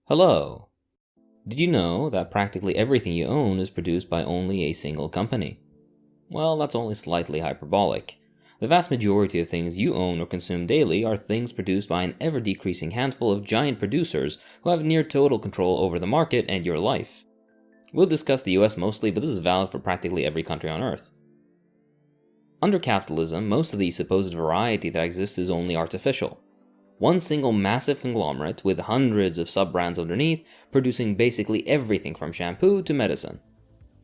Hello! Did you know that practically everything you own is produced by only a single company? Well, that's only slightly hyperbolic. The vast majority of things you own or consume daily are things produced by an ever-decreasing handful of giant producers who have near total control over the market and your life. We'll discuss the US mostly, but this is valid for practically every country on Earth. Under capitalism, most of the supposed variety that exists is only artificial. One single massive conglomerate with hundreds of sub-brands underneath, producing basically everything from shampoo to medicine.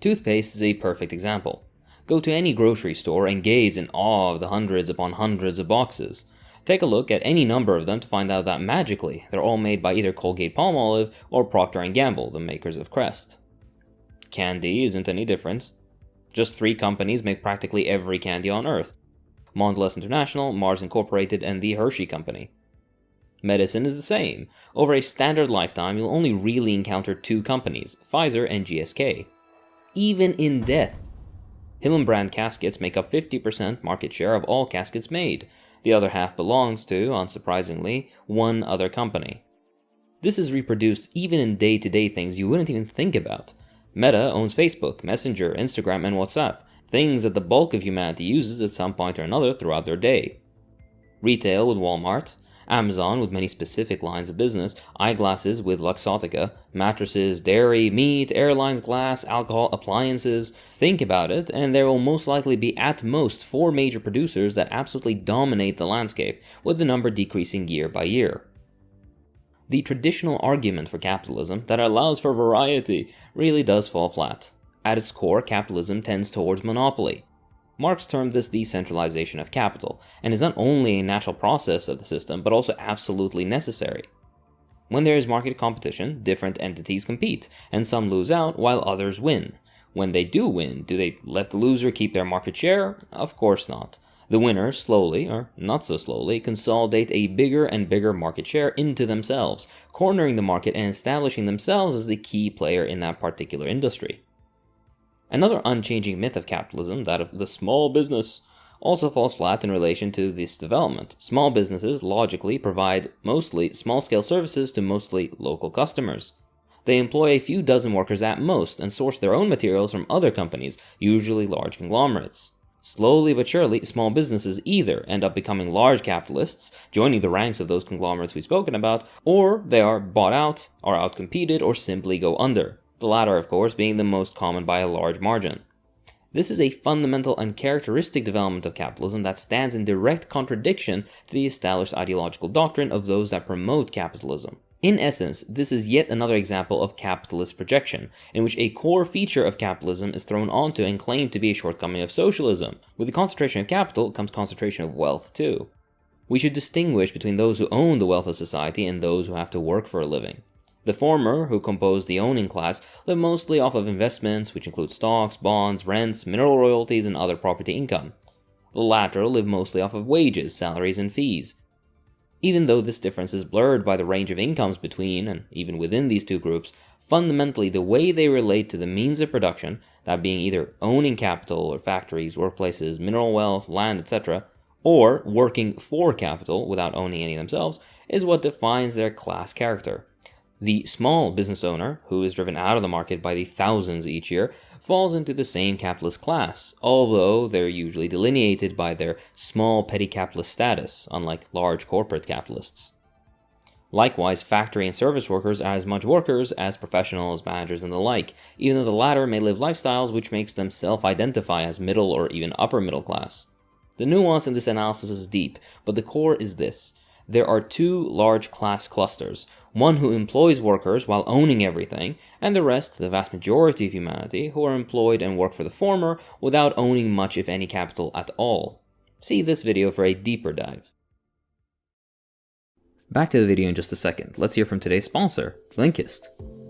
Toothpaste is a perfect example. Go to any grocery store and gaze in awe of the hundreds upon hundreds of boxes. Take a look at any number of them to find out that magically they're all made by either Colgate-Palmolive or Procter & Gamble, the makers of Crest. Candy isn't any different. Just 3 companies make practically every candy on Earth: Mondelez International, Mars Incorporated, and the Hershey Company. Medicine is the same. Over a standard lifetime, you'll only really encounter 2 companies, Pfizer and GSK. Even in death, Hillenbrand caskets make up 50% market share of all caskets made. The other half belongs to, unsurprisingly, one other company. This is reproduced even in day-to-day things you wouldn't even think about. Meta owns Facebook, Messenger, Instagram, and WhatsApp, things that the bulk of humanity uses at some point or another throughout their day. Retail with Walmart, Amazon with many specific lines of business, eyeglasses with Luxottica, mattresses, dairy, meat, airlines, glass, alcohol, appliances. Think about it, and there will most likely be at most 4 major producers that absolutely dominate the landscape, with the number decreasing year by year. The traditional argument for capitalism that allows for variety really does fall flat. At its core, capitalism tends towards monopoly. Marx termed this decentralization of capital, and is not only a natural process of the system, but also absolutely necessary. When there is market competition, different entities compete, and some lose out while others win. When they do win, do they let the loser keep their market share? Of course not. The winners slowly, or not so slowly, consolidate a bigger and bigger market share into themselves, cornering the market and establishing themselves as the key player in that particular industry. Another unchanging myth of capitalism, that of the small business, also falls flat in relation to this development. Small businesses logically provide mostly small-scale services to mostly local customers. They employ a few dozen workers at most and source their own materials from other companies, usually large conglomerates. Slowly but surely, small businesses either end up becoming large capitalists, joining the ranks of those conglomerates we've spoken about, or they are bought out, are outcompeted, or simply go under. The latter, of course, being the most common by a large margin. This is a fundamental and characteristic development of capitalism that stands in direct contradiction to the established ideological doctrine of those that promote capitalism. In essence, this is yet another example of capitalist projection, in which a core feature of capitalism is thrown onto and claimed to be a shortcoming of socialism. With the concentration of capital comes concentration of wealth too. We should distinguish between those who own the wealth of society and those who have to work for a living. The former, who compose the owning class, live mostly off of investments, which include stocks, bonds, rents, mineral royalties, and other property income. The latter live mostly off of wages, salaries, and fees. Even though this difference is blurred by the range of incomes between, and even within these two groups, fundamentally the way they relate to the means of production, that being either owning capital or factories, workplaces, mineral wealth, land, etc., or working for capital without owning any themselves, is what defines their class character. The small business owner, who is driven out of the market by the thousands each year, falls into the same capitalist class, although they're usually delineated by their small petty capitalist status, unlike large corporate capitalists. Likewise, factory and service workers are as much workers as professionals, managers, and the like, even though the latter may live lifestyles which makes them self-identify as middle or even upper middle class. The nuance in this analysis is deep, but the core is this. There are 2 large class clusters, one who employs workers while owning everything, and the rest, the vast majority of humanity, who are employed and work for the former without owning much if any capital at all. See this video for a deeper dive. Back to the video in just a second. Let's hear from today's sponsor, Blinkist.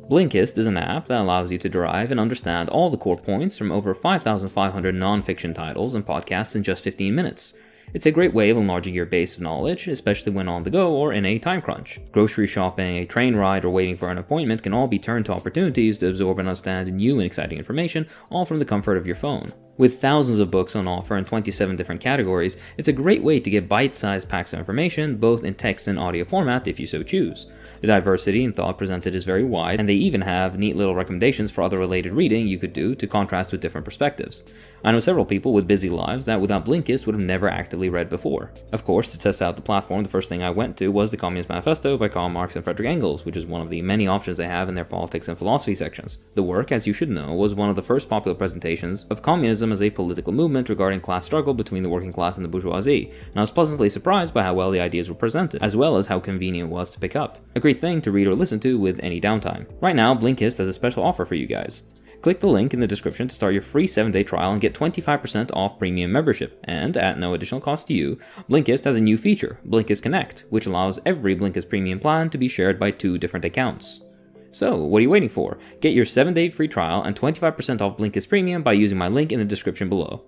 Blinkist is an app that allows you to derive and understand all the core points from over 5,500 non-fiction titles and podcasts in just 15 minutes. It's a great way of enlarging your base of knowledge, especially when on the go or in a time crunch. Grocery shopping, a train ride, or waiting for an appointment can all be turned to opportunities to absorb and understand new and exciting information, all from the comfort of your phone. With thousands of books on offer in 27 different categories, it's a great way to get bite-sized packs of information, both in text and audio format if you so choose. The diversity in thought presented is very wide, and they even have neat little recommendations for other related reading you could do to contrast with different perspectives. I know several people with busy lives that without Blinkist would have never actively read before. Of course, to test out the platform, the first thing I went to was the Communist Manifesto by Karl Marx and Friedrich Engels, which is one of the many options they have in their politics and philosophy sections. The work, as you should know, was one of the first popular presentations of communism as a political movement regarding class struggle between the working class and the bourgeoisie, and I was pleasantly surprised by how well the ideas were presented, as well as how convenient it was to pick up. A great thing to read or listen to with any downtime. Right now, Blinkist has a special offer for you guys. Click the link in the description to start your free 7-day trial and get 25% off premium membership. And, at no additional cost to you, Blinkist has a new feature, Blinkist Connect, which allows every Blinkist premium plan to be shared by 2 different accounts. So, what are you waiting for? Get your 7-day free trial and 25% off Blinkist Premium by using my link in the description below.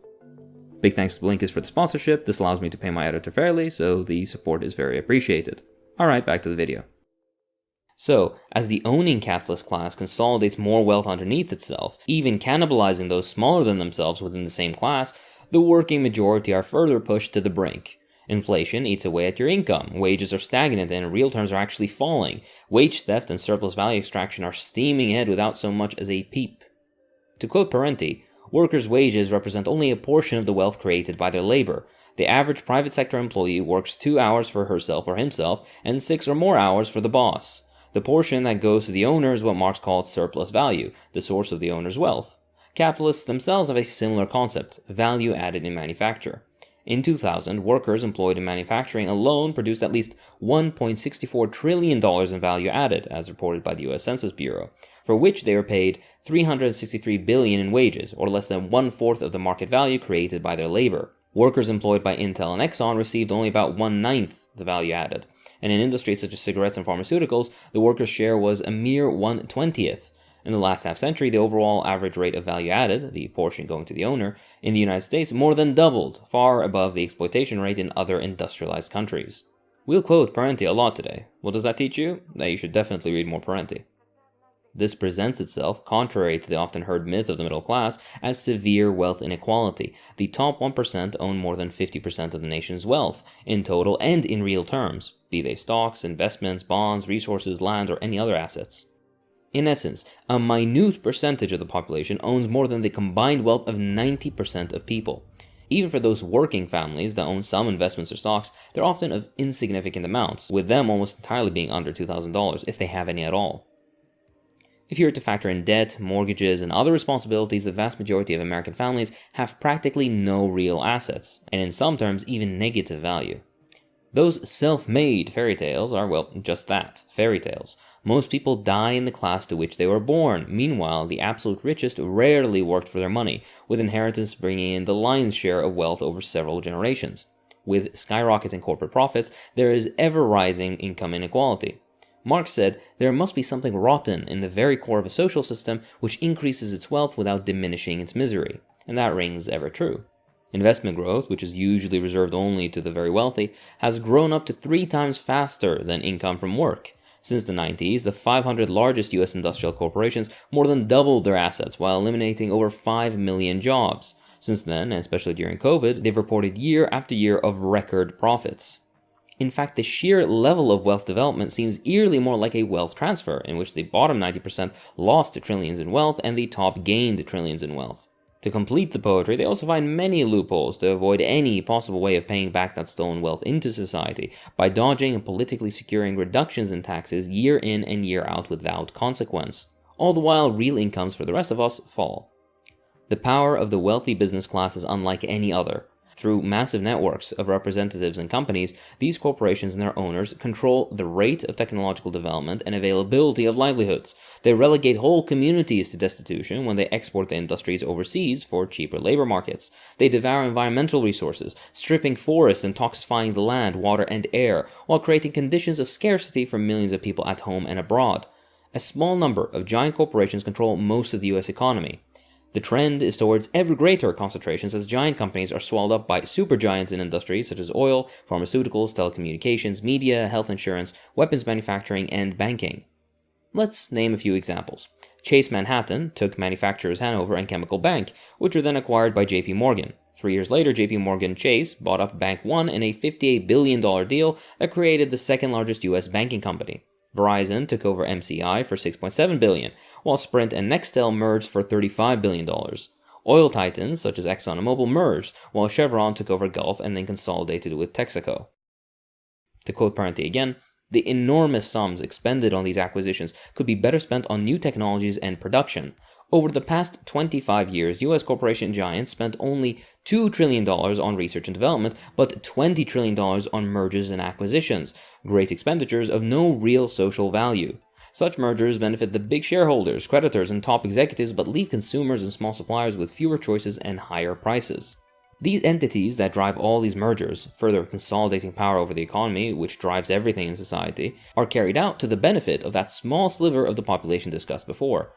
Big thanks to Blinkist for the sponsorship. This allows me to pay my editor fairly, so the support is very appreciated. Alright, back to the video. So, as the owning capitalist class consolidates more wealth underneath itself, even cannibalizing those smaller than themselves within the same class, the working majority are further pushed to the brink. Inflation eats away at your income, wages are stagnant and in real terms are actually falling, wage theft and surplus value extraction are steaming ahead without so much as a peep. To quote Parenti, workers' wages represent only a portion of the wealth created by their labor. The average private sector employee works 2 hours for herself or himself and 6 or more hours for the boss. The portion that goes to the owner is what Marx called surplus value, the source of the owner's wealth. Capitalists themselves have a similar concept, value added in manufacture. In 2000, workers employed in manufacturing alone produced at least $1.64 trillion in value added, as reported by the US Census Bureau, for which they were paid $363 billion in wages, or less than 1/4 of the market value created by their labor. Workers employed by Intel and Exxon received only about 1/9 the value added. And in industries such as cigarettes and pharmaceuticals, the workers' share was a mere 1/20th. In the last half-century, the overall average rate of value added, the portion going to the owner, in the United States more than doubled, far above the exploitation rate in other industrialized countries. We'll quote Parenti a lot today. What does that teach you? That you should definitely read more Parenti. This presents itself, contrary to the often heard myth of the middle class, as severe wealth inequality. The top 1% own more than 50% of the nation's wealth, in total and in real terms, be they stocks, investments, bonds, resources, land, or any other assets. In essence, a minute percentage of the population owns more than the combined wealth of 90% of people. Even for those working families that own some investments or stocks, they're often of insignificant amounts, with them almost entirely being under $2,000, if they have any at all. If you were to factor in debt, mortgages, and other responsibilities, the vast majority of American families have practically no real assets, and in some terms even negative value. Those self-made fairy tales are, well, just that, fairy tales. Most people die in the class to which they were born. Meanwhile, the absolute richest rarely worked for their money, with inheritance bringing in the lion's share of wealth over several generations. With skyrocketing corporate profits, there is ever-rising income inequality. Marx said, there must be something rotten in the very core of a social system which increases its wealth without diminishing its misery, and that rings ever true. Investment growth, which is usually reserved only to the very wealthy, has grown up to 3 times faster than income from work. Since the 90s, the 500 largest US industrial corporations more than doubled their assets while eliminating over 5 million jobs. Since then, and especially during COVID, they've reported year after year of record profits. In fact, the sheer level of wealth development seems eerily more like a wealth transfer, in which the bottom 90% lost trillions in wealth and the top gained trillions in wealth. To complete the poetry, they also find many loopholes to avoid any possible way of paying back that stolen wealth into society by dodging and politically securing reductions in taxes year in and year out without consequence. All the while, real incomes for the rest of us fall. The power of the wealthy business class is unlike any other. Through massive networks of representatives and companies, these corporations and their owners control the rate of technological development and availability of livelihoods. They relegate whole communities to destitution when they export their industries overseas for cheaper labor markets. They devour environmental resources, stripping forests and toxifying the land, water, and air, while creating conditions of scarcity for millions of people at home and abroad. A small number of giant corporations control most of the US economy. The trend is towards ever greater concentrations as giant companies are swallowed up by supergiants in industries such as oil, pharmaceuticals, telecommunications, media, health insurance, weapons manufacturing, and banking. Let's name a few examples. Chase Manhattan took manufacturers Hanover and Chemical Bank, which were then acquired by JP Morgan. 3 years later, JP Morgan Chase bought up Bank One in a $58 billion deal that created the second largest US banking company. Verizon took over MCI for $6.7 billion, while Sprint and Nextel merged for $35 billion. Oil titans such as Exxon and Mobil merged, while Chevron took over Gulf and then consolidated with Texaco. To quote Parenti again, the enormous sums expended on these acquisitions could be better spent on new technologies and production. Over the past 25 years, US corporation giants spent only $2 trillion on research and development, but $20 trillion on mergers and acquisitions, great expenditures of no real social value. Such mergers benefit the big shareholders, creditors, and top executives, but leave consumers and small suppliers with fewer choices and higher prices. These entities that drive all these mergers, further consolidating power over the economy, which drives everything in society, are carried out to the benefit of that small sliver of the population discussed before.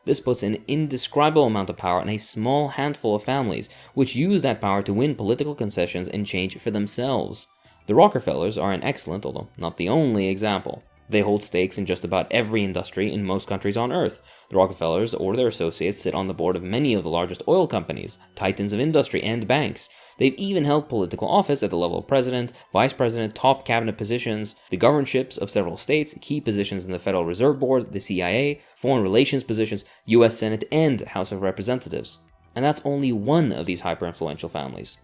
This puts an indescribable amount of power in a small handful of families, which use that power to win political concessions and change for themselves. The Rockefellers are an excellent, although not the only, example. They hold stakes in just about every industry in most countries on Earth. The Rockefellers or their associates sit on the board of many of the largest oil companies, titans of industry, and banks. They've even held political office at the level of president, vice president, top cabinet positions, the governorships of several states, key positions in the Federal Reserve Board, the CIA, foreign relations positions, US Senate, and House of Representatives. And that's only one of these hyper-influential families.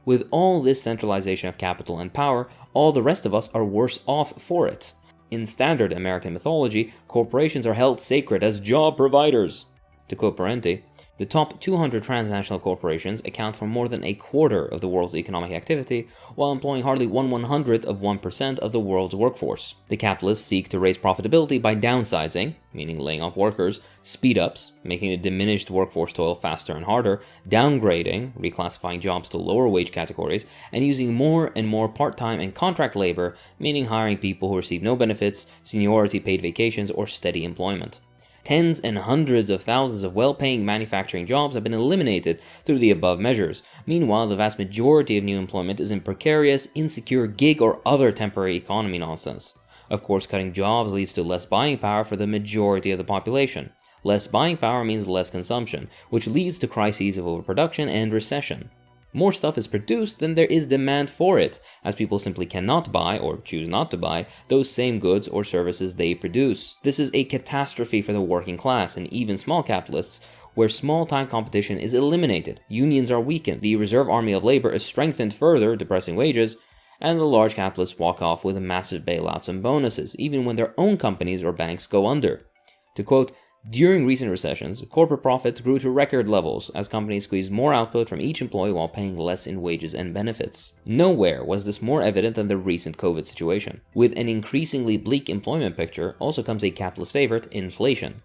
With all this centralization of capital and power, all the rest of us are worse off for it. In standard American mythology, corporations are held sacred as job providers. To quote Parenti, the top 200 transnational corporations account for more than a quarter of the world's economic activity, while employing hardly 1/100th of 1% of the world's workforce. The capitalists seek to raise profitability by downsizing, meaning laying off workers, speed-ups, making the diminished workforce toil faster and harder, downgrading, reclassifying jobs to lower wage categories, and using more and more part-time and contract labor, meaning hiring people who receive no benefits, seniority paid vacations, or steady employment. Tens and hundreds of thousands of well-paying manufacturing jobs have been eliminated through the above measures. Meanwhile, the vast majority of new employment is in precarious, insecure gig or other temporary economy nonsense. Of course, cutting jobs leads to less buying power for the majority of the population. Less buying power means less consumption, which leads to crises of overproduction and recession. More stuff is produced than there is demand for it, as people simply cannot buy, or choose not to buy, those same goods or services they produce. This is a catastrophe for the working class and even small capitalists, where small-time competition is eliminated, unions are weakened, the reserve army of labor is strengthened further, depressing wages, and the large capitalists walk off with massive bailouts and bonuses, even when their own companies or banks go under. To quote, during recent recessions, corporate profits grew to record levels as companies squeezed more output from each employee while paying less in wages and benefits. Nowhere was this more evident than the recent COVID situation. With an increasingly bleak employment picture also comes a capitalist favorite, inflation.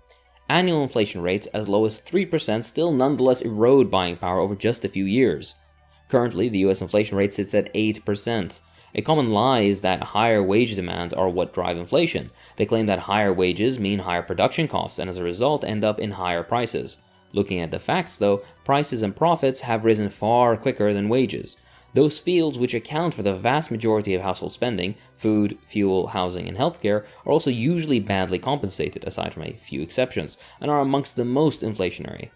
Annual inflation rates as low as 3% still nonetheless erode buying power over just a few years. Currently, the US inflation rate sits at 8%. A common lie is that higher wage demands are what drive inflation. They claim that higher wages mean higher production costs and as a result end up in higher prices. Looking at the facts though, prices and profits have risen far quicker than wages. Those fields which account for the vast majority of household spending, food, fuel, housing, and healthcare, are also usually badly compensated, aside from a few exceptions, and are amongst the most inflationary.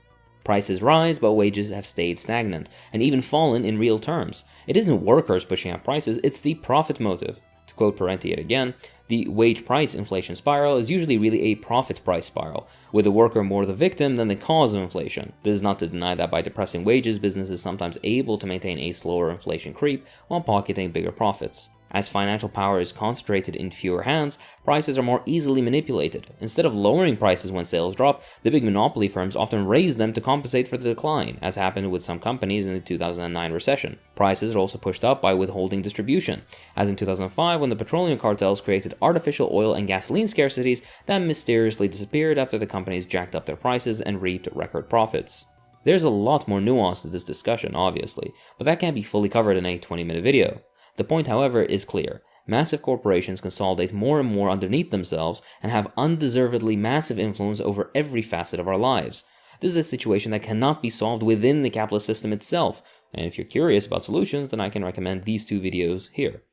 Prices rise, but wages have stayed stagnant, and even fallen in real terms. It isn't workers pushing up prices, it's the profit motive. To quote Parenti yet again, the wage-price inflation spiral is usually really a profit-price spiral, with the worker more the victim than the cause of inflation. This is not to deny that by depressing wages, business is sometimes able to maintain a slower inflation creep while pocketing bigger profits. As financial power is concentrated in fewer hands, prices are more easily manipulated. Instead of lowering prices when sales drop, the big monopoly firms often raise them to compensate for the decline, as happened with some companies in the 2009 recession. Prices are also pushed up by withholding distribution, as in 2005 when the petroleum cartels created artificial oil and gasoline scarcities that mysteriously disappeared after the companies jacked up their prices and reaped record profits. There's a lot more nuance to this discussion, obviously, but that can't be fully covered in a 20-minute video. The point, however, is clear. Massive corporations consolidate more and more underneath themselves and have undeservedly massive influence over every facet of our lives. This is a situation that cannot be solved within the capitalist system itself, and if you're curious about solutions, then I can recommend these two videos here.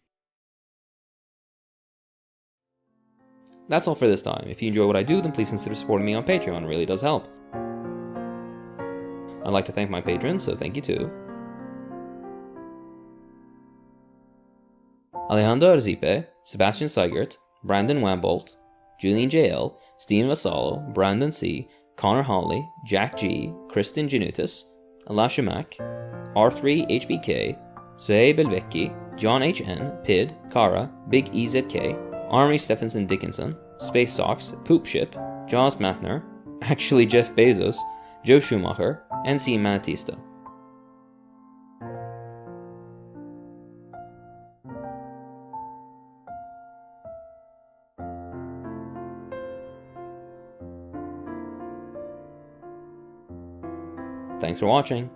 That's all for this time. If you enjoy what I do, then please consider supporting me on Patreon, it really does help. I'd like to thank my patrons, so thank you too. Alejandro Arzipe, Sebastian Seigert, Brandon Wambolt, Julian JL, Steven Vassallo, Brandon C, Connor Hawley, Jack G, Kristen Janutis, Elisha Mack, R3 HBK, Suhaib Elvecki, John HN, Pid, Kara, Big EZK, Army Stephenson Dickinson, Space Socks, Poop Ship, Jaws Matner, actually Jeff Bezos, Joe Schumacher, NC Manatista. Thanks for watching.